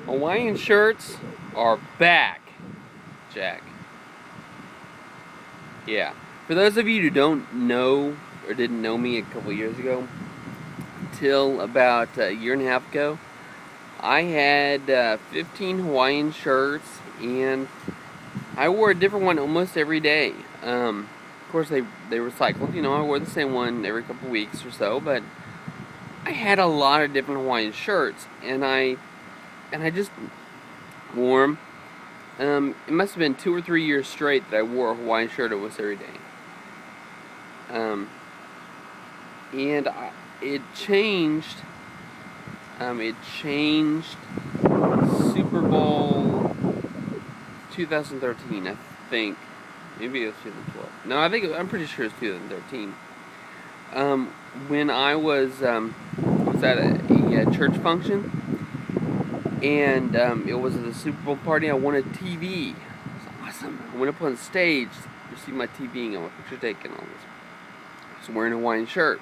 Hawaiian shirts are back, Jack. Yeah. For those of you who don't know or didn't know me a couple years ago, till about a year and a half ago, I had 15 Hawaiian shirts, and I wore a different one almost every day. Of course, they recycled. I wore the same one every couple weeks or so, but I had a lot of different Hawaiian shirts, and I just wore them. It must have been 2 or 3 years straight that I wore a Hawaiian shirt almost every day. And it changed. It changed Super Bowl 2013, I think. Maybe it was 2012. No, I'm pretty sure it's 2013. When I was at a church function, and it was the Super Bowl party. I won a TV. It was awesome. I went up on stage, received my TV, and got my picture taken. All this. I was wearing a Hawaiian shirt.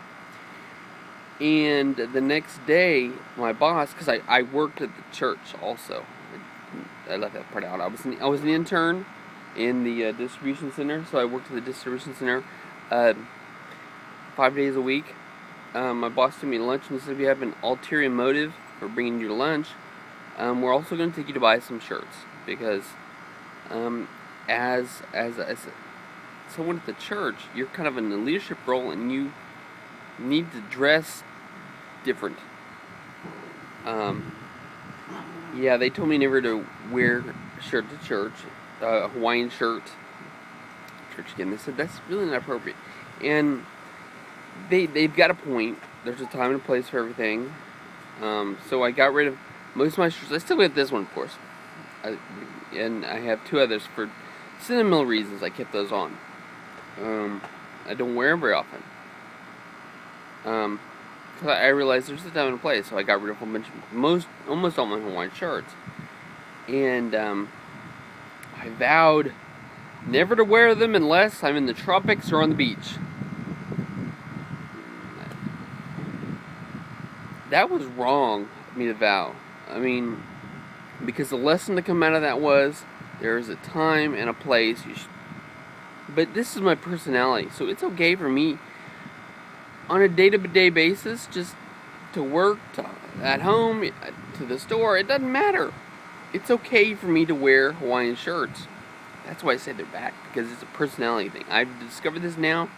And the next day, my boss, because I worked at the church also. I left that part out. I was an intern in the distribution center, so I worked at the distribution center 5 days a week. My boss took me to lunch and said, "If you have an ulterior motive for bringing you to lunch, we're also going to take you to buy some shirts, because as someone at the church, you're kind of in a leadership role, and you need to dress different." Yeah, they told me never to wear a shirt to church, a Hawaiian shirt. Church again. They said that's really not appropriate, and they've got a point. There's a time and a place for everything. So I got rid of most of my shirts. I still got this one, of course, and I have 2 others for sentimental reasons. I kept those on. I don't wear them very often. Because I realized there's a time and a place, so I got rid of almost all my Hawaiian shirts. And I vowed never to wear them unless I'm in the tropics or on the beach. That was wrong of me to vow. I mean, because the lesson to come out of that was there's a time and a place. But this is my personality, so it's okay for me on a day-to-day basis, just to work, at home, to the store. It doesn't matter. It's okay for me to wear Hawaiian shirts. That's why I said they're back, because it's a personality thing. I've discovered this now.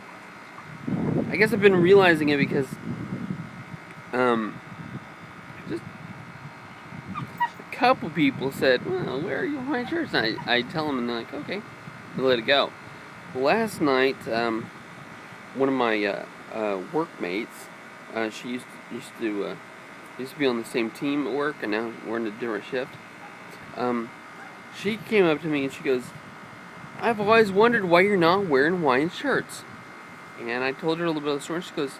I guess I've been realizing it because just a couple people said, "Well, where are your Hawaiian shirts?" And I tell them, and they're like, "Okay," they let it go. Last night, one of my workmates, she used to be on the same team at work, and now we're in a different shift. She came up to me and she goes, "I've always wondered why you're not wearing Hawaiian shirts." And I told her a little bit of the story. She goes,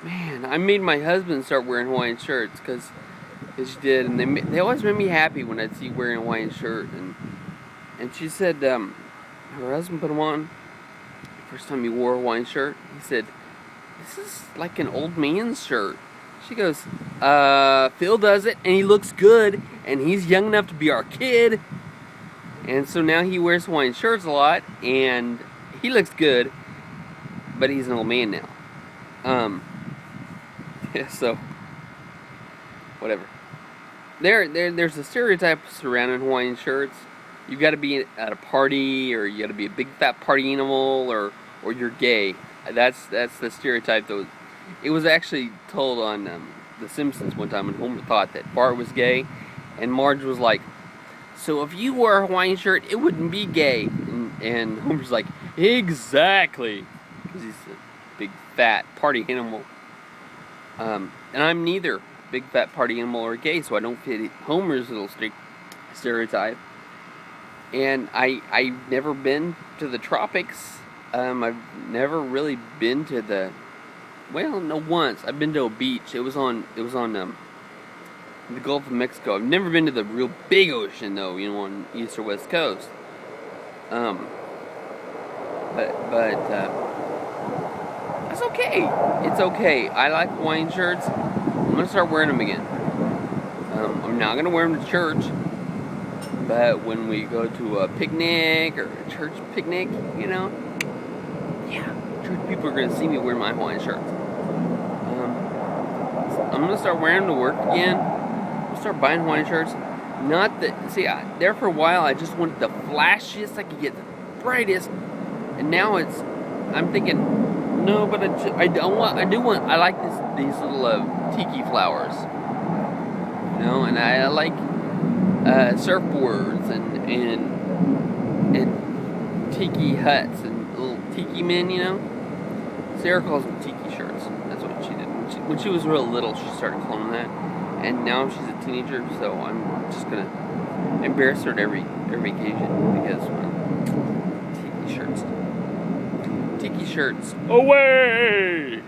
"Man, I made my husband start wearing Hawaiian shirts because she did, and they always made me happy when I'd see you wearing a Hawaiian shirt." And she said her husband put them on. The first time he wore a Hawaiian shirt, he said, "This is like an old man's shirt." She goes, "Phil does it, and he looks good, and he's young enough to be our kid." And so now he wears Hawaiian shirts a lot, and he looks good, but he's an old man now. Yeah, so whatever. There's a stereotype surrounding Hawaiian shirts. You got to be at a party, or you got to be a big fat party animal, or you're gay. That's the stereotype. Though it was actually told on The Simpsons one time when Homer thought that Bart was gay, and Marge was like, "So if you wore a Hawaiian shirt, it wouldn't be gay." And Homer's like, "Exactly," because he's a big fat party animal. And I'm neither big fat party animal or gay, so I don't fit Homer's little stereotype. And I've never been to the tropics. I've never really been to once. I've been to a beach. It was on the Gulf of Mexico. I've never been to the real big ocean though, on the east or west coast. But that's okay. It's okay. I like Hawaiian shirts. I'm gonna start wearing them again. I'm not gonna wear them to church. But when we go to a picnic or a church picnic, you know, yeah, church people are gonna see me wear my Hawaiian shirts. So I'm gonna start wearing them to work again. I'm gonna start buying Hawaiian shirts. Not that, see, there for a while I just wanted the flashiest I could get, the brightest, and now I'm thinking, no, but I like these little tiki flowers, you know, and I like surfboards and tiki huts and little tiki men, you know. Sarah calls them tiki shirts. That's what she did. When she was real little, she started calling them that. And now she's a teenager, so I'm just gonna embarrass her at every occasion because tiki shirts. Tiki shirts away.